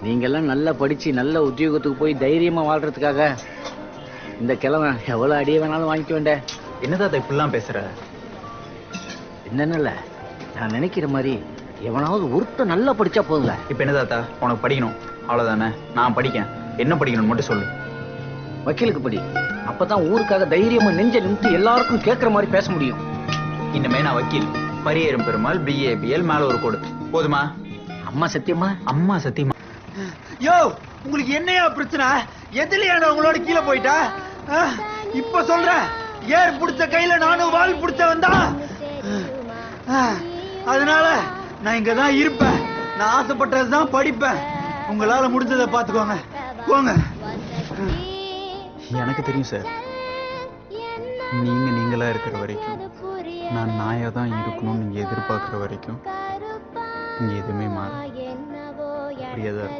நீங்கெல்லாம் நல்லா படிச்சு நல்ல உத்தியோகத்துக்கு போய் தைரியமா வாழ்றதுக்காக இந்த கிழமை எவ்வளவு அடிய வேணாலும் வாங்கிக்க வேண்டேன். என்ன தாத்தா இப்படிலாம் பேசுற? என்னன்னு நான் நினைக்கிற மாதிரி எவனாவது ஒருத்தர் நல்லா படிச்சா போதுல. இப்ப என்ன தாத்தா உனக்கு படிக்கணும் அவ்வளவுதானே? நான் படிக்கேன். என்ன படிக்கணும்னு மட்டும் சொல்லு. வக்கீலுக்கு படி. அப்பதான் ஊருக்காக தைரியமா நெஞ்ச நிமித்து எல்லாருக்கும் கேட்கற மாதிரி பேச முடியும். இனிமே நான் வக்கீல், பரியேறும் பெருமாள், பிஏபிஎல், மேல ஒரு கோடு. போதுமா? அம்மா சத்தியமா? அம்மா சத்தியமா? யோ, உங்களுக்கு என்னையா பிரச்சனை? எதுலயா உங்களோட கீழே போயிட்டா? இப்ப சொல்றேன், ஏர் புடிச்ச கையில நானும் வால் புடிச்ச வந்தா, அதனால நான் இங்கதான் இருப்பேன். நான் ஆசைப்பட்டதுதான் படிப்பேன். உங்களால முடிஞ்சதை பாத்துக்கோங்க. போங்க. எனக்கு தெரியும் சார், நீங்களா இருக்கிற வரைக்கும், நான் நாயா தான் இருக்கணும்னு நீங்க எதிர்பார்க்கிற வரைக்கும் இங்க எதுவுமே மாற. அப்படியே தான்